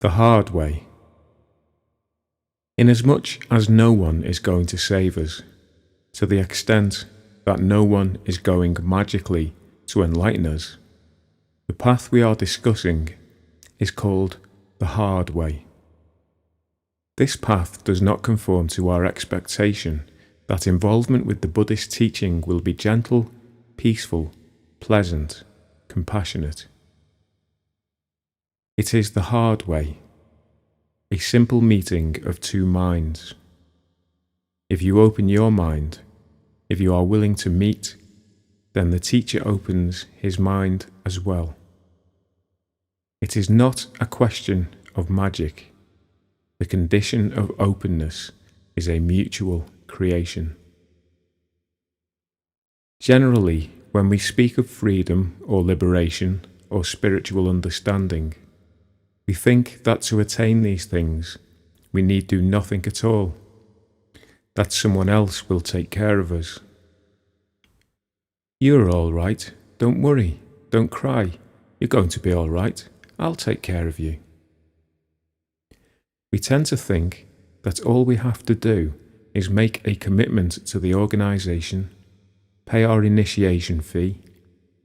The hard way. Inasmuch as no one is going to save us, to the extent that no one is going magically to enlighten us, the path we are discussing is called the hard way. This path does not conform to our expectation that involvement with the Buddhist teaching will be gentle, peaceful, pleasant, compassionate. It is the hard way, a simple meeting of two minds. If you open your mind, if you are willing to meet, then the teacher opens his mind as well. It is not a question of magic. The condition of openness is a mutual creation. Generally, when we speak of freedom or liberation or spiritual understanding, we think that to attain these things, we need do nothing at all, that someone else will take care of us. You're all right, don't worry, don't cry, you're going to be all right, I'll take care of you. We tend to think that all we have to do is make a commitment to the organisation, pay our initiation fee,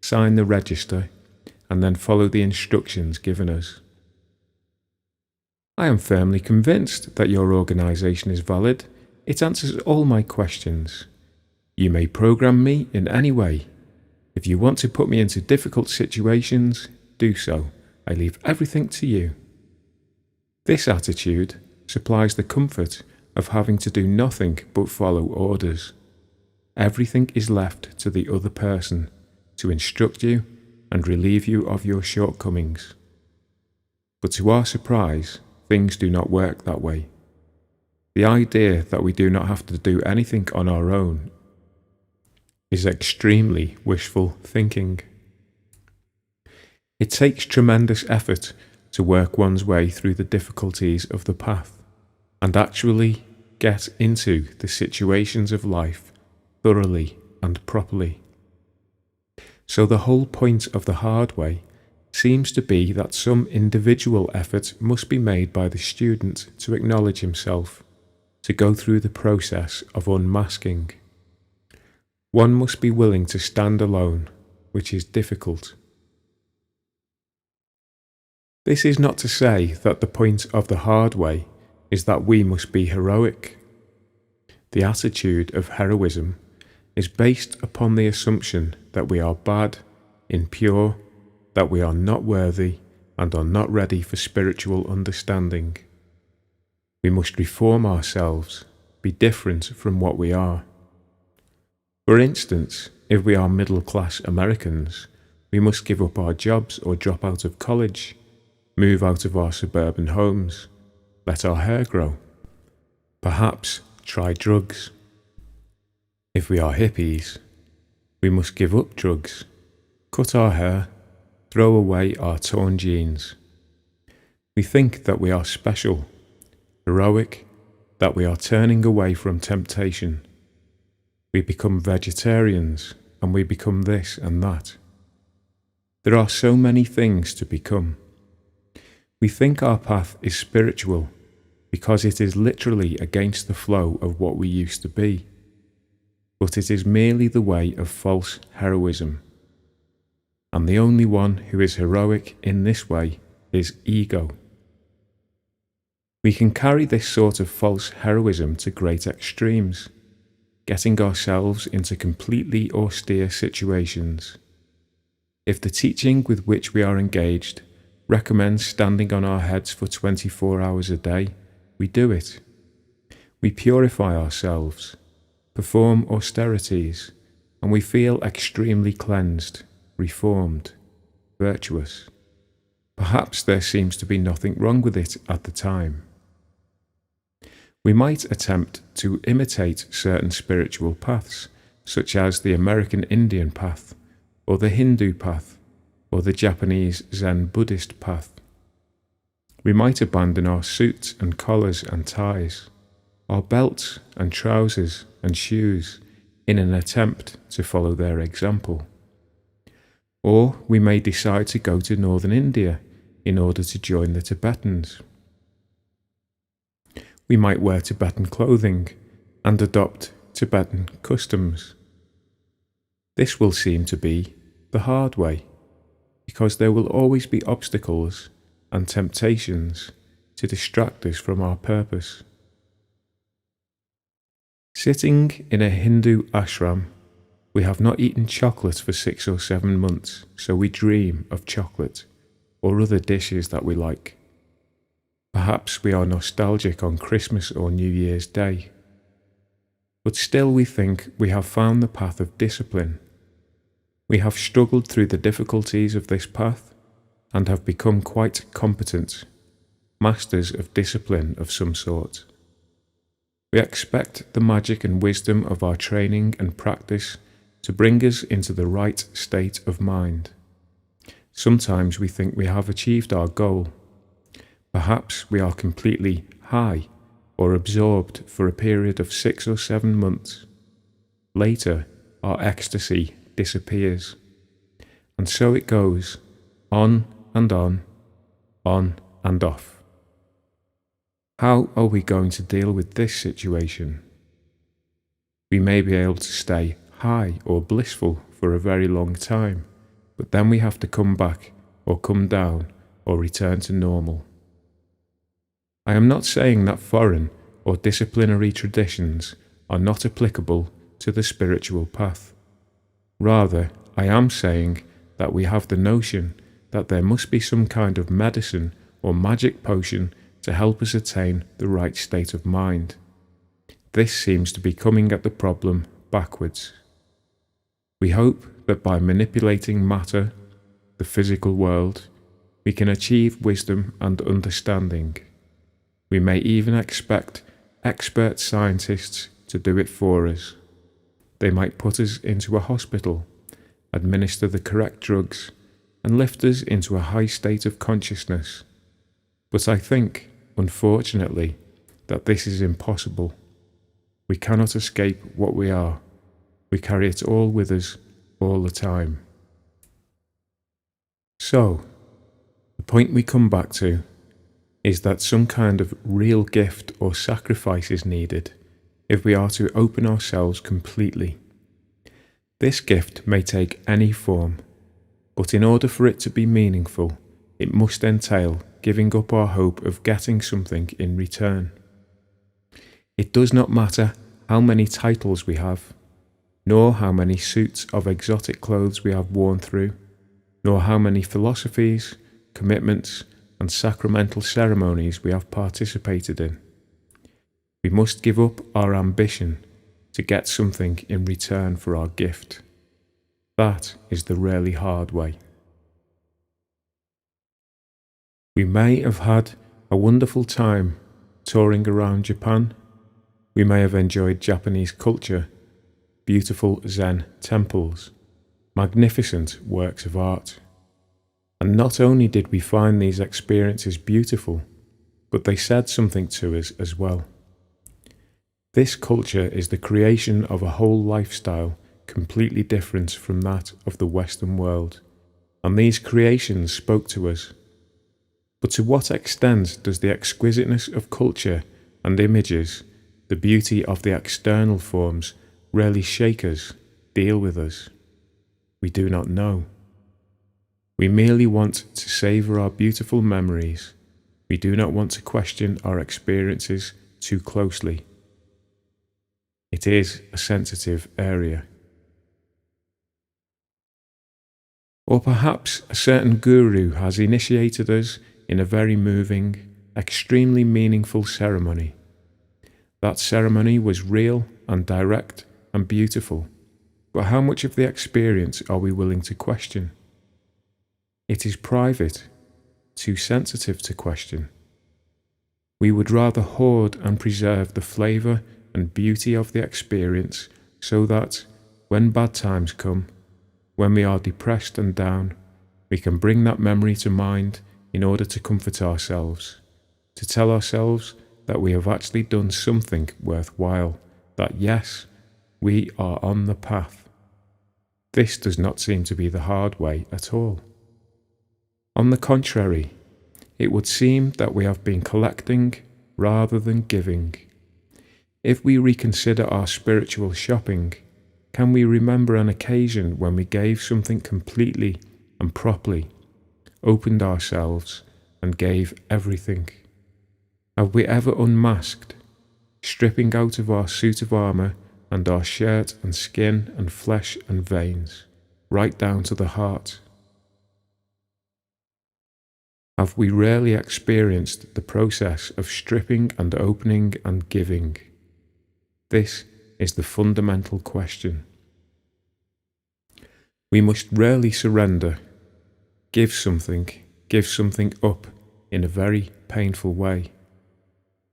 sign the register, and then follow the instructions given us. I am firmly convinced that your organisation is valid. It answers all my questions. You may program me in any way. If you want to put me into difficult situations, do so. I leave everything to you. This attitude supplies the comfort of having to do nothing but follow orders. Everything is left to the other person to instruct you and relieve you of your shortcomings. But to our surprise, things do not work that way. The idea that we do not have to do anything on our own is extremely wishful thinking. It takes tremendous effort to work one's way through the difficulties of the path and actually get into the situations of life thoroughly and properly. So the whole point of the hard way seems to be that some individual effort must be made by the student to acknowledge himself, to go through the process of unmasking. One must be willing to stand alone, which is difficult. This is not to say that the point of the hard way is that we must be heroic. The attitude of heroism is based upon the assumption that we are bad, impure, that we are not worthy and are not ready for spiritual understanding. We must reform ourselves, be different from what we are. For instance, if we are middle-class Americans, we must give up our jobs or drop out of college, move out of our suburban homes, let our hair grow, perhaps try drugs. If we are hippies, we must give up drugs, cut our hair, throw away our torn jeans. We think that we are special, heroic, that we are turning away from temptation. We become vegetarians and we become this and that. There are so many things to become. We think our path is spiritual because it is literally against the flow of what we used to be. But it is merely the way of false heroism. And the only one who is heroic in this way is ego. We can carry this sort of false heroism to great extremes, getting ourselves into completely austere situations. If the teaching with which we are engaged recommends standing on our heads for 24 hours a day, we do it. We purify ourselves, perform austerities, and we feel extremely cleansed, reformed, virtuous. Perhaps there seems to be nothing wrong with it at the time. We might attempt to imitate certain spiritual paths, such as the American Indian path, or the Hindu path, or the Japanese Zen Buddhist path. We might abandon our suits and collars and ties, our belts and trousers and shoes, in an attempt to follow their example. Or we may decide to go to northern India in order to join the Tibetans. We might wear Tibetan clothing and adopt Tibetan customs. This will seem to be the hard way, because there will always be obstacles and temptations to distract us from our purpose. Sitting in a Hindu ashram, we have not eaten chocolate for 6 or 7 months, so we dream of chocolate or other dishes that we like. Perhaps we are nostalgic on Christmas or New Year's Day, but still we think we have found the path of discipline. We have struggled through the difficulties of this path and have become quite competent, masters of discipline of some sort. We expect the magic and wisdom of our training and practice to bring us into the right state of mind. Sometimes we think we have achieved our goal. Perhaps we are completely high or absorbed for a period of 6 or 7 months. Later, our ecstasy disappears. And so it goes, on and on and off. How are we going to deal with this situation? We may be able to stay high or blissful for a very long time, but then we have to come back or come down or return to normal. I am not saying that foreign or disciplinary traditions are not applicable to the spiritual path. Rather, I am saying that we have the notion that there must be some kind of medicine or magic potion to help us attain the right state of mind. This seems to be coming at the problem backwards. We hope that by manipulating matter, the physical world, we can achieve wisdom and understanding. We may even expect expert scientists to do it for us. They might put us into a hospital, administer the correct drugs, and lift us into a high state of consciousness. But I think, unfortunately, that this is impossible. We cannot escape what we are. We carry it all with us, all the time. So, the point we come back to is that some kind of real gift or sacrifice is needed if we are to open ourselves completely. This gift may take any form, but in order for it to be meaningful, it must entail giving up our hope of getting something in return. It does not matter how many titles we have, nor how many suits of exotic clothes we have worn through, nor how many philosophies, commitments, and sacramental ceremonies we have participated in. We must give up our ambition to get something in return for our gift. That is the really hard way. We may have had a wonderful time touring around Japan. We may have enjoyed Japanese culture, beautiful Zen temples, magnificent works of art. And not only did we find these experiences beautiful, but they said something to us as well. This culture is the creation of a whole lifestyle completely different from that of the Western world, and these creations spoke to us. But to what extent does the exquisiteness of culture and images, the beauty of the external forms, really shake us, deal with us? We do not know. We merely want to savour our beautiful memories. We do not want to question our experiences too closely. It is a sensitive area. Or perhaps a certain guru has initiated us in a very moving, extremely meaningful ceremony. That ceremony was real and direct and beautiful, but how much of the experience are we willing to question? It is private, too sensitive to question. We would rather hoard and preserve the flavour and beauty of the experience so that, when bad times come, when we are depressed and down, we can bring that memory to mind in order to comfort ourselves, to tell ourselves that we have actually done something worthwhile, that yes, we are on the path. This does not seem to be the hard way at all. On the contrary, it would seem that we have been collecting rather than giving. If we reconsider our spiritual shopping, can we remember an occasion when we gave something completely and properly, opened ourselves, and gave everything? Have we ever unmasked, stripping out of our suit of armour and our shirt and skin and flesh and veins, right down to the heart? Have we rarely experienced the process of stripping and opening and giving? This is the fundamental question. We must rarely surrender, give something up in a very painful way.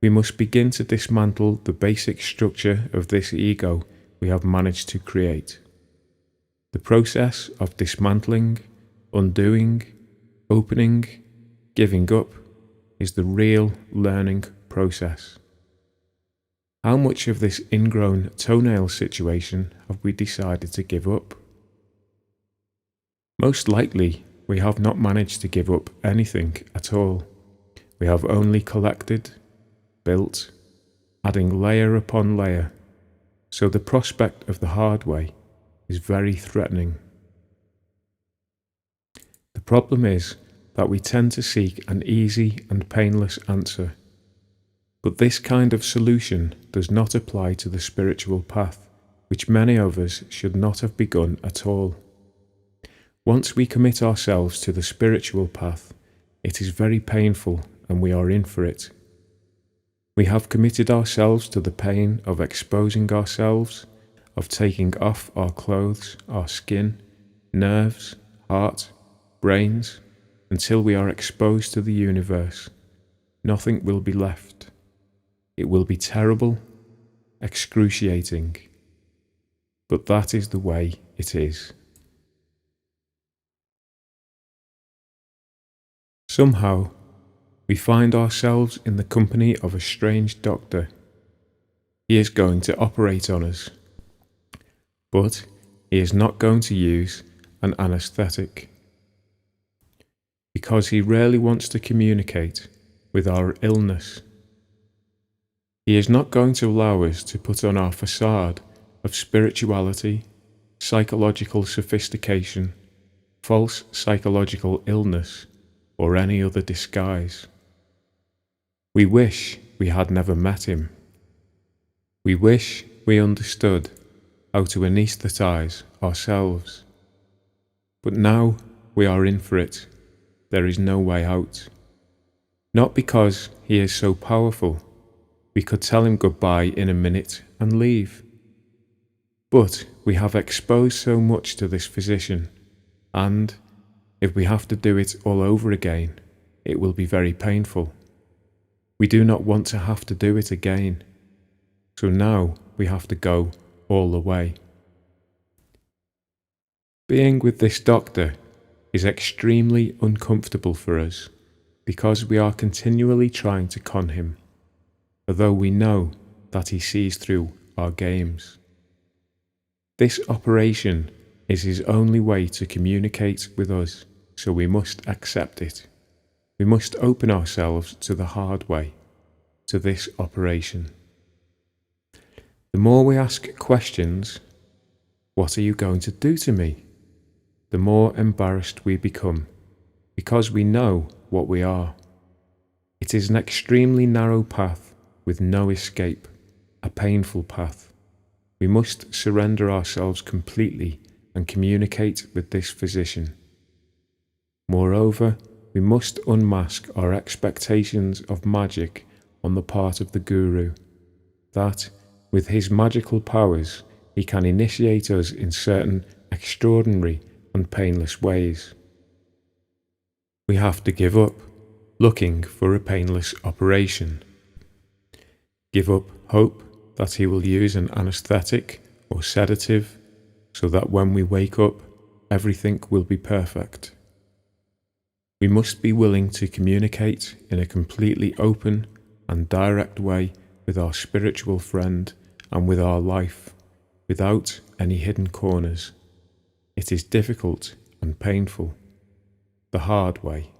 We must begin to dismantle the basic structure of this ego we have managed to create. The process of dismantling, undoing, opening, giving up is the real learning process. How much of this ingrown toenail situation have we decided to give up? Most likely, we have not managed to give up anything at all. We have only collected, built, adding layer upon layer, so the prospect of the hard way is very threatening. The problem is that we tend to seek an easy and painless answer. But this kind of solution does not apply to the spiritual path, which many of us should not have begun at all. Once we commit ourselves to the spiritual path, it is very painful and we are in for it. We have committed ourselves to the pain of exposing ourselves, of taking off our clothes, our skin, nerves, heart, brains, until we are exposed to the universe. Nothing will be left. It will be terrible, excruciating, but that is the way it is. Somehow, we find ourselves in the company of a strange doctor. He is going to operate on us, but he is not going to use an anesthetic, because he rarely wants to communicate with our illness. He is not going to allow us to put on our facade of spirituality, psychological sophistication, false psychological illness, or any other disguise. We wish we had never met him. We wish we understood how to anesthetize ourselves. But now we are in for it. There is no way out. Not because he is so powerful. We could tell him goodbye in a minute and leave. But we have exposed so much to this physician, and if we have to do it all over again, it will be very painful. We do not want to have to do it again. So now we have to go all the way. Being with this doctor is extremely uncomfortable for us because we are continually trying to con him, although we know that he sees through our games. This operation is his only way to communicate with us, so we must accept it. We must open ourselves to the hard way, to this operation. The more we ask questions, "What are you going to do to me?" the more embarrassed we become, because we know what we are. It is an extremely narrow path with no escape, a painful path. We must surrender ourselves completely and communicate with this physician. Moreover, we must unmask our expectations of magic on the part of the guru, that, with his magical powers, he can initiate us in certain extraordinary and painless ways. We have to give up looking for a painless operation. Give up hope that he will use an anesthetic or sedative so that when we wake up, everything will be perfect. We must be willing to communicate in a completely open and direct way with our spiritual friend and with our life, without any hidden corners. It is difficult and painful, the hard way.